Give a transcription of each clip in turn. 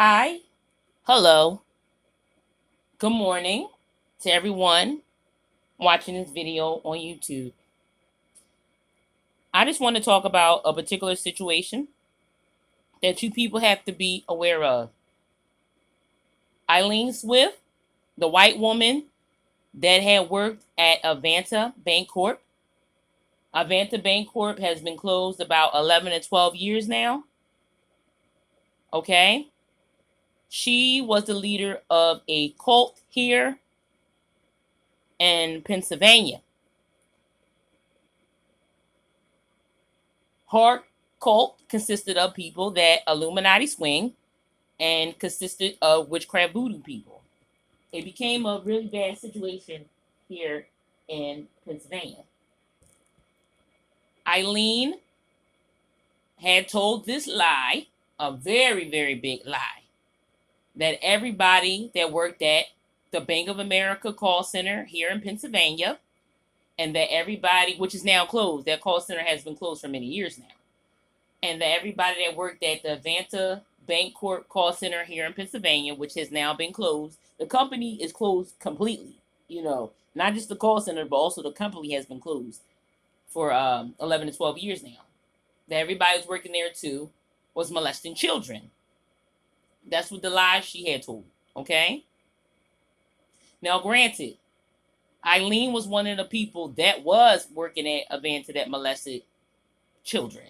Hi, hello, good morning to everyone watching this video on YouTube. I just want to talk about a particular situation that you people have to be aware of. Eileen Swift, the white woman that had worked at Avanta Bancorp. Avanta Bancorp has been closed about 11 to 12 years now. Okay. She was the leader of a cult here in Pennsylvania. Her cult consisted of people that Illuminati swing and consisted of witchcraft voodoo people. It became a really bad situation here in Pennsylvania. Eileen had told this lie, a very, very big lie, that everybody that worked at the Bank of America call center here in Pennsylvania, and that everybody, which is now closed, that call center has been closed for many years now, and that everybody that worked at the Avanta Bancorp call center here in Pennsylvania, which has now been closed, the company is closed completely. Not just the call center, but also the company has been closed for 11 to 12 years now. That everybody was working there too was molesting children. That's what the lie she had told. Okay. Now, granted, Eileen was one of the people that was working at Avanta that molested children.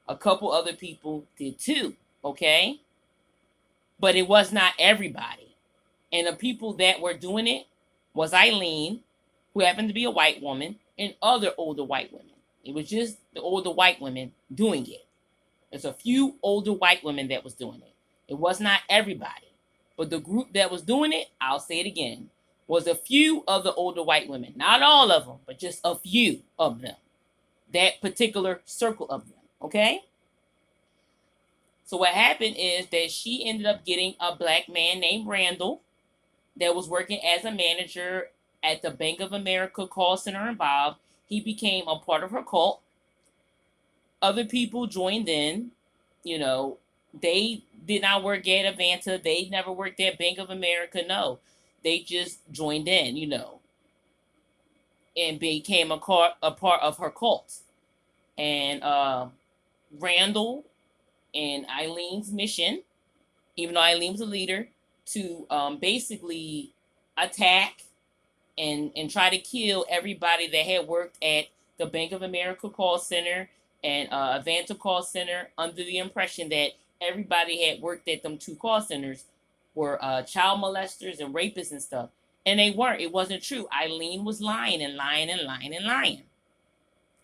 A couple other people did too. Okay. But it was not everybody. And the people that were doing it was Eileen, who happened to be a white woman, and other older white women. It was just the older white women doing it. There's a few older white women that was doing it. It was not everybody. But the group that was doing it, I'll say it again, was a few of the older white women. Not all of them, but just a few of them. That particular circle of them. Okay? So what happened is that she ended up getting a black man named Randall that was working as a manager at the Bank of America call center involved. He became a part of her cult. Other people joined in. You know, they did not work at Avanta. They never worked at Bank of America. No, they just joined in, and became a part of her cult. And Randall and Eileen's mission, even though Eileen was a leader, to basically attack and try to kill everybody that had worked at the Bank of America call center and Avanta call center, under the impression that everybody had worked at them two call centers were child molesters and rapists and stuff. And they weren't. It wasn't true. Eileen was lying and lying and lying and lying.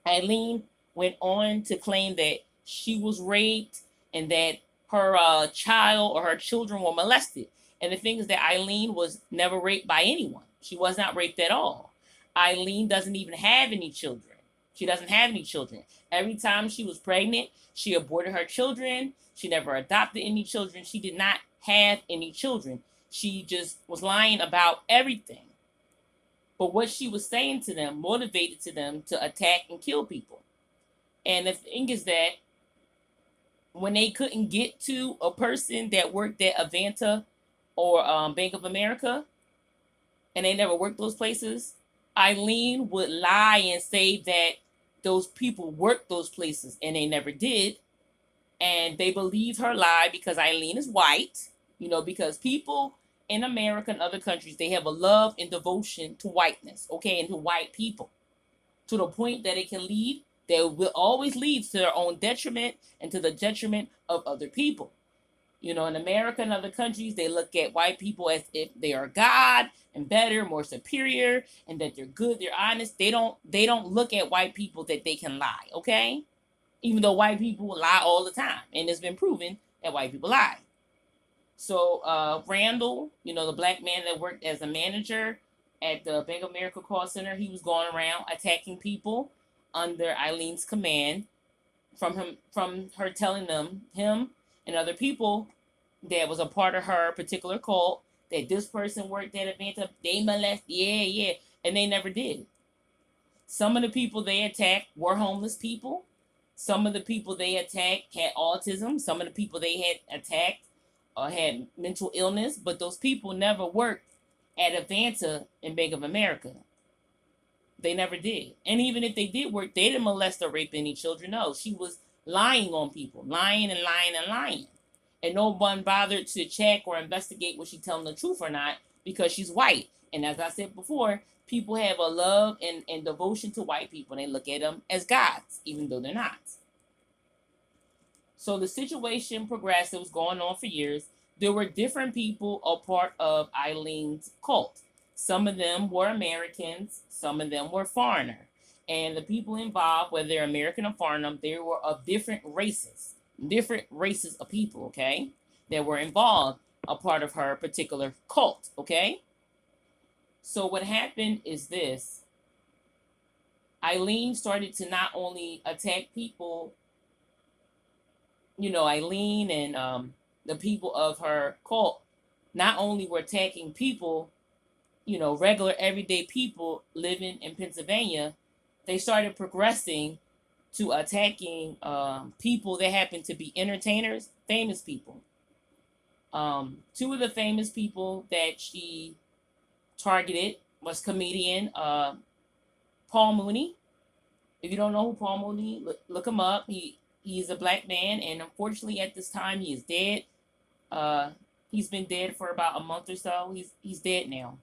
Eileen went on to claim that she was raped and that her child or her children were molested. And the thing is that Eileen was never raped by anyone. She was not raped at all. Eileen doesn't even have any children. She doesn't have any children. Every time she was pregnant, she aborted her children. She never adopted any children. She did not have any children. She just was lying about everything. But what she was saying to them motivated to them to attack and kill people. And the thing is that when they couldn't get to a person that worked at Avanta or Bank of America, and they never worked those places, Eileen would lie and say that those people worked those places, and they never did. And they believed her lie because Eileen is white, because people in America and other countries, they have a love and devotion to whiteness, okay, and to white people, to the point that it can lead, that will always lead to their own detriment and to the detriment of other people. In America and other countries, they look at white people as if they are God and better, more superior, and that they're good, they're honest. They don't look at white people that they can lie, okay? Even though white people lie all the time, and it's been proven that white people lie. So Randall, the black man that worked as a manager at the Bank of America call center, he was going around attacking people under Eileen's command, from her telling him and other people that was a part of her particular cult, that this person worked at Avanta, they molest, yeah, and they never did. Some of the people they attacked were homeless people. Some of the people they attacked had autism. Some of the people they had attacked had mental illness, but those people never worked at Avanta and Bank of America. They never did. And even if they did work, they didn't molest or rape any children. No, she was lying on people, lying and lying and lying. And no one bothered to check or investigate was she telling the truth or not because she's white. And as I said before, people have a love and devotion to white people. And they look at them as gods, even though they're not. So the situation progressed. It was going on for years. There were different people a part of Eileen's cult. Some of them were Americans, some of them were foreigner. And the people involved, whether they're American or foreigner, they were of different races of people, okay, that were involved, a part of her particular cult, okay? So what happened is this. Eileen started to not only attack people, Eileen and the people of her cult not only were attacking people, regular everyday people living in Pennsylvania, they started progressing to attacking people that happen to be entertainers, famous people. Two of the famous people that she targeted was comedian Paul Mooney. If you don't know who Paul Mooney, look him up. He's a black man, and unfortunately, at this time, he is dead. He's been dead for about a month or so. He's dead now.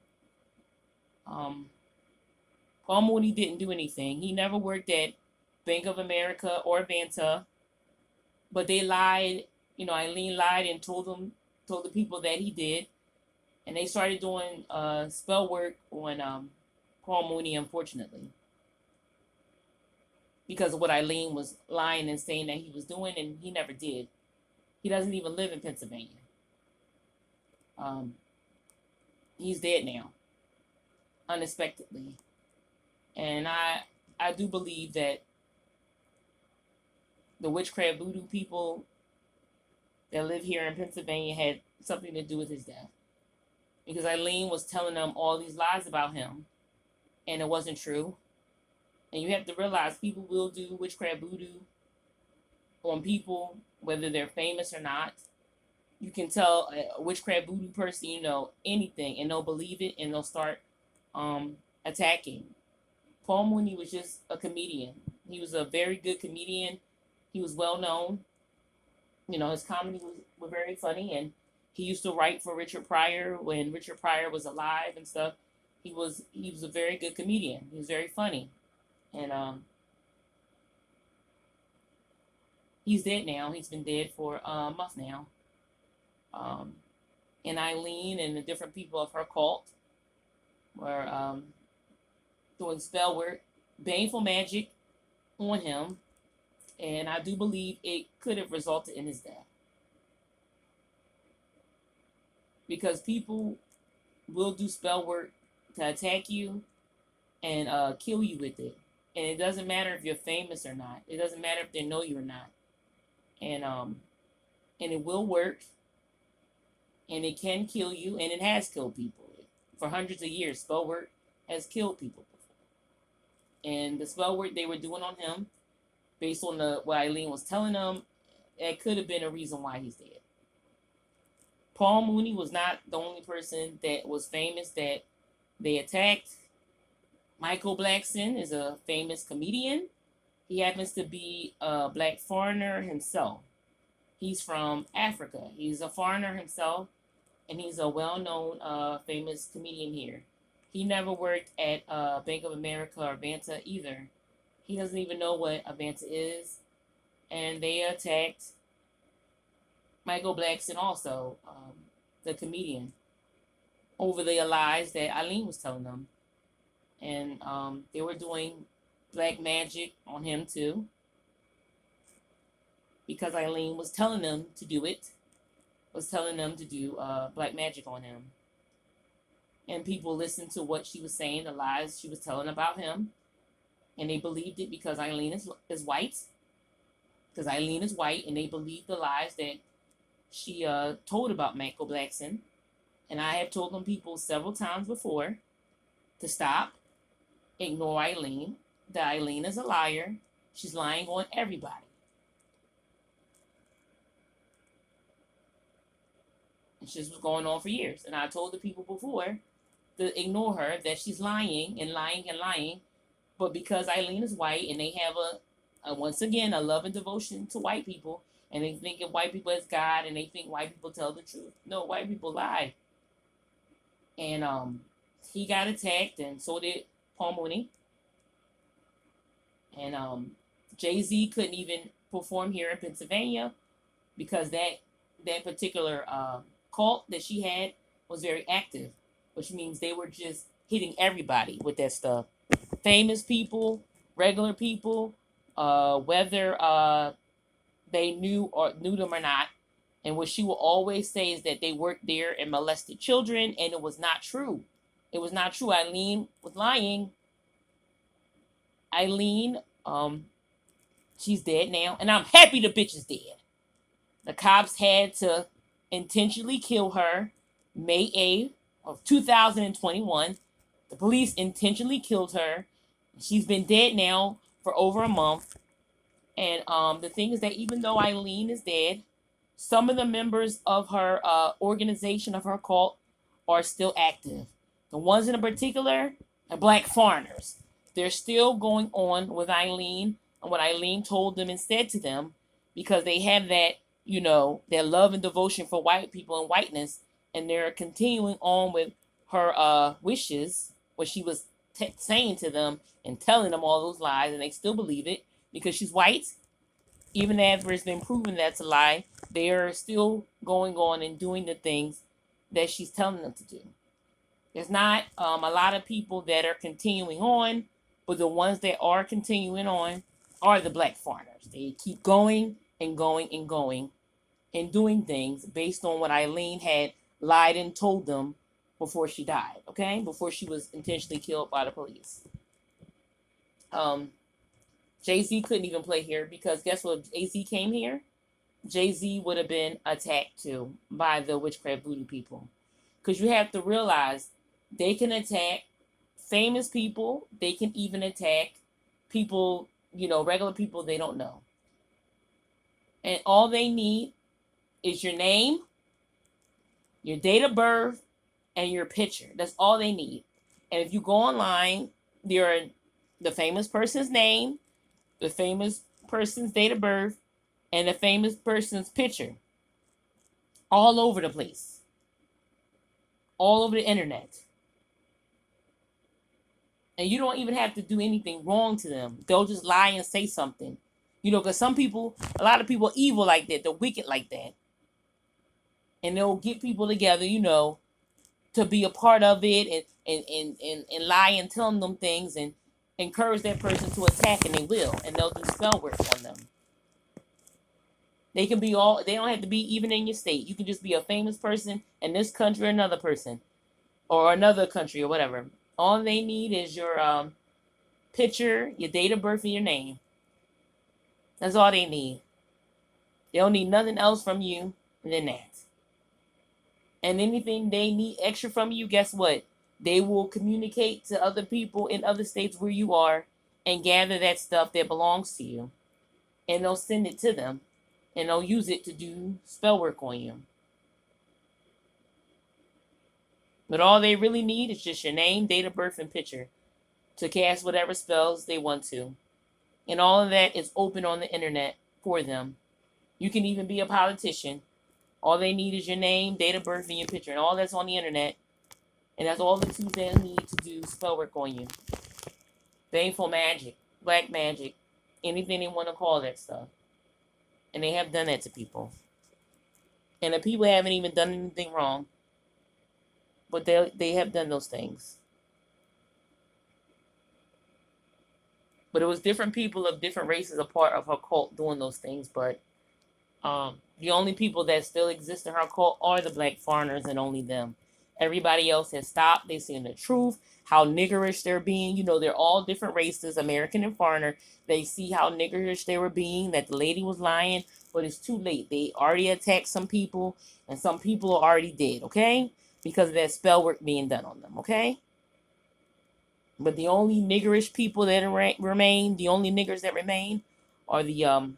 Paul Mooney didn't do anything. He never worked at Bank of America or Vanta, but they lied. Eileen lied and told the people that he did, and they started doing spell work on Paul Mooney, unfortunately, because of what Eileen was lying and saying that he was doing, and he never did. He doesn't even live in Pennsylvania. He's dead now, unexpectedly. And I do believe that the witchcraft voodoo people that live here in Pennsylvania had something to do with his death. Because Eileen was telling them all these lies about him, and it wasn't true. And you have to realize people will do witchcraft voodoo on people, whether they're famous or not. You can tell a witchcraft voodoo person, anything, and they'll believe it, and they'll start attacking. Paul Mooney was just a comedian. He was a very good comedian. He was well known. His comedy was very funny, and he used to write for Richard Pryor when Richard Pryor was alive and stuff. He was a very good comedian. He was very funny, and he's dead now. He's been dead for a month now. And Eileen and the different people of her cult were doing spell work, baneful magic on him, and I do believe it could have resulted in his death. Because people will do spell work to attack you and kill you with it. And it doesn't matter if you're famous or not. It doesn't matter if they know you or not. And it will work. And it can kill you, and it has killed people. For hundreds of years, spell work has killed people before. And the spell work they were doing on him, based on what Eileen was telling them, it could have been a reason why he's dead. Paul Mooney was not the only person that was famous that they attacked. Michael Blackson is a famous comedian. He happens to be a black foreigner himself. He's from Africa. He's a foreigner himself, and he's a well-known, famous comedian here. He never worked at Bank of America or Vanta either. He doesn't even know what a Vanta is. And they attacked Michael Blackson also, the comedian, over the lies that Eileen was telling them. And they were doing black magic on him too, because Eileen was telling them to do it, was telling them to do black magic on him. And people listened to what she was saying, the lies she was telling about him, and they believed it because Eileen is white. Because Eileen is white, and they believed the lies that she told about Michael Blackson. And I have told them people several times before to stop, ignore Eileen, that Eileen is a liar. She's lying on everybody. This was going on for years. And I told the people before to ignore her, that she's lying and lying and lying. But because Eileen is white and they have once again, a love and devotion to white people, and they think of white people as God, and they think white people tell the truth. No, white people lie. And he got attacked, and so did Paul Mooney. And Jay-Z couldn't even perform here in Pennsylvania because that particular cult that she had was very active, which means they were just hitting everybody with that stuff. Famous people, regular people, whether they knew them or not. And what she will always say is that they worked there and molested children, and it was not true. It was not true. Eileen was lying. Eileen, she's dead now, and I'm happy the bitch is dead. The cops had to intentionally kill her May 8th of 2021. The police intentionally killed her. She's been dead now for over a month. And the thing is that even though Eileen is dead, some of the members of her organization, of her cult, are still active. The ones in particular are black foreigners. They're still going on with Eileen and what Eileen told them and said to them, because they have that, their love and devotion for white people and whiteness, and they're continuing on with her wishes, what she was saying to them and telling them all those lies, and they still believe it because she's white. Even after it's been proven that's a lie, they are still going on and doing the things that she's telling them to do. There's not a lot of people that are continuing on, but the ones that are continuing on are the black foreigners. They keep going and going and going and doing things based on what Eileen had lied and told them before she died, okay? Before she was intentionally killed by the police. Jay-Z couldn't even play here because guess what? If Jay-Z came here, Jay-Z would have been attacked too by the witchcraft voodoo people. Because you have to realize they can attack famous people. They can even attack people, regular people they don't know. And all they need is your name, your date of birth, and your picture. That's all they need. And if you go online, there are the famous person's name, the famous person's date of birth, and the famous person's picture. All over the place. All over the internet. And you don't even have to do anything wrong to them. They'll just lie and say something. Because a lot of people are evil like that. They're wicked like that. And they'll get people together, to be a part of it and lie and tell them things and encourage that person to attack, and they will. And they'll do spell work on them. They don't have to be even in your state. You can just be a famous person in this country or another person. Or another country or whatever. All they need is your picture, your date of birth, and your name. That's all they need. They don't need nothing else from you than that. And anything they need extra from you, guess what? They will communicate to other people in other states where you are and gather that stuff that belongs to you. And they'll send it to them. And they'll use it to do spell work on you. But all they really need is just your name, date of birth, and picture to cast whatever spells they want to. And all of that is open on the internet for them. You can even be a politician. All they need is your name, date of birth, and your picture. And all that's on the internet. And that's all the tools they need to do spell work on you. Baneful magic, black magic, anything they want to call that stuff. And they have done that to people. And the people haven't even done anything wrong. But they have done those things. But it was different people of different races a part of her cult doing those things. But the only people that still exist in her cult are the black foreigners and only them. Everybody else has stopped. They've seen the truth, how niggerish they're being. They're all different races, American and foreigner. They see how niggerish they were being, that the lady was lying. But it's too late. They already attacked some people, and some people are already dead, okay? Because of that spell work being done on them, okay? But the only niggerish people that remain, the only niggers that remain, are the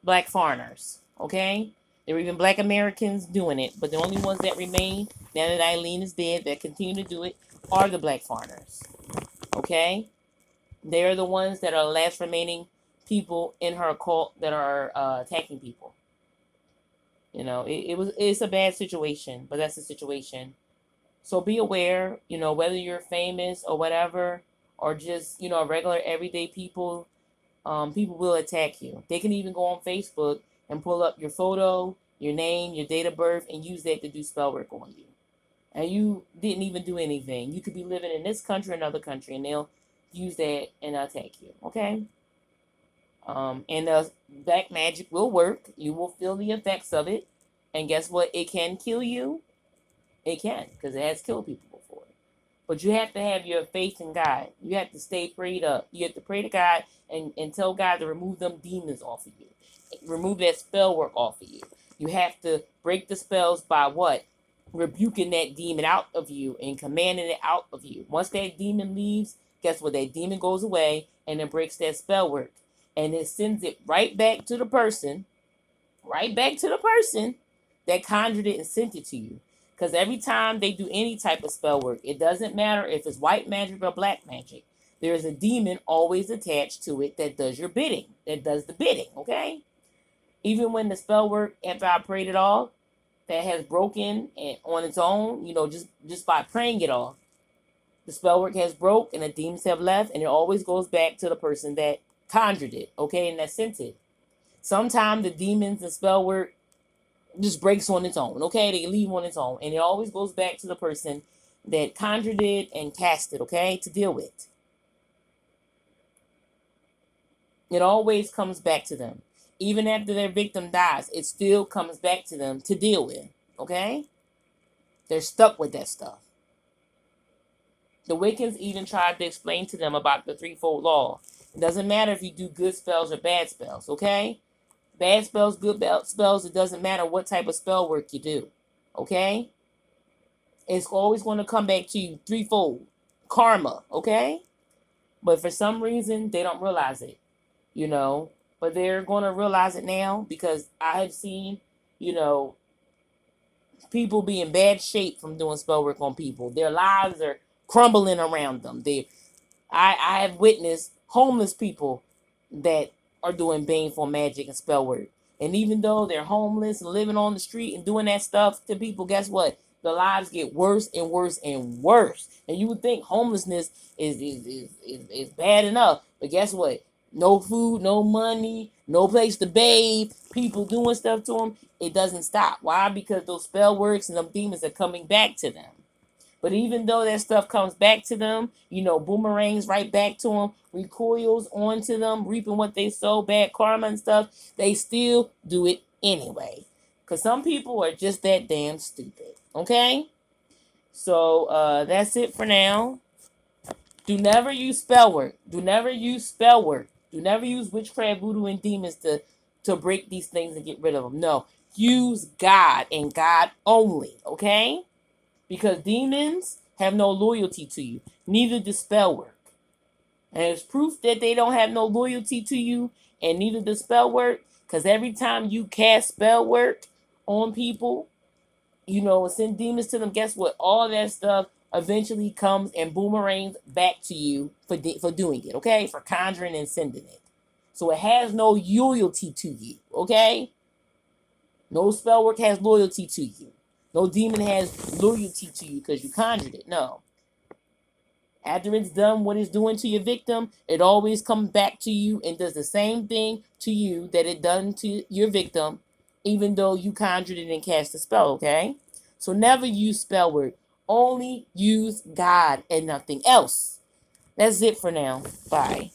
black foreigners, okay? There were even black Americans doing it, but the only ones that remain, now that Eileen is dead, that continue to do it are the black foreigners. Okay? They're the ones that are the last remaining people in her cult that are attacking people. It's a bad situation, but that's the situation. So be aware, whether you're famous or whatever, or just, regular everyday people, people will attack you. They can even go on Facebook and pull up your photo, your name, your date of birth, and use that to do spell work on you. And you didn't even do anything. You could be living in this country or another country, and they'll use that and attack you. Okay? And black magic will work. You will feel the effects of it. And guess what? It can kill you. It can, because it has killed people before. But you have to have your faith in God. You have to stay prayed up. You have to pray to God and tell God to remove them demons off of you. Remove that spell work off of you. You have to break the spells by what? Rebuking that demon out of you and commanding it out of you. Once that demon leaves, guess what? That demon goes away and it breaks that spell work. And it sends it right back to the person, that conjured it and sent it to you. Because every time they do any type of spell work, it doesn't matter if it's white magic or black magic. There's a demon always attached to it that does your bidding, that does the bidding, okay? Even when the spell work, after I prayed it off, that has broken and on its own, just by praying it off, the spell work has broke and the demons have left, and it always goes back to the person that conjured it, okay, and that sent it. Sometimes the demons and spell work just breaks on its own, okay? They leave on its own. And it always goes back to the person that conjured it and cast it, okay? To deal with. It always comes back to them. Even after their victim dies, it still comes back to them to deal with, okay? They're stuck with that stuff. The Wiccans even tried to explain to them about the threefold law. It doesn't matter if you do good spells or bad spells, okay? Bad spells, good spells, it doesn't matter what type of spell work you do. Okay? It's always going to come back to you threefold. Karma, okay? But for some reason, they don't realize it, But they're going to realize it now because I have seen, people be in bad shape from doing spell work on people. Their lives are crumbling around them. I have witnessed homeless people that are doing baneful magic and spell work. And even though they're homeless and living on the street and doing that stuff to people, guess what? The lives get worse and worse and worse. And you would think homelessness is bad enough. But guess what? No food, no money, no place to bathe, people doing stuff to them. It doesn't stop. Why? Because those spell works and them demons are coming back to them. But even though that stuff comes back to them, boomerangs right back to them, recoils onto them, reaping what they sow, bad karma and stuff, they still do it anyway. Because some people are just that damn stupid. Okay? So that's it for now. Do never use spell work. Do never use spell work. Do never use witchcraft, voodoo, and demons to break these things and get rid of them. No. Use God and God only. Okay? Because demons have no loyalty to you. Neither does spell work. And it's proof that they don't have no loyalty to you, and neither does spell work. Because every time you cast spell work on people, and send demons to them, guess what? All that stuff eventually comes and boomerangs back to you for doing it, okay? For conjuring and sending it. So it has no loyalty to you, okay? No spell work has loyalty to you. No demon has loyalty to you because you conjured it. No. After it's done what it's doing to your victim, it always comes back to you and does the same thing to you that it done to your victim, even though you conjured it and cast a spell, okay? So never use spell work. Only use God and nothing else. That's it for now. Bye.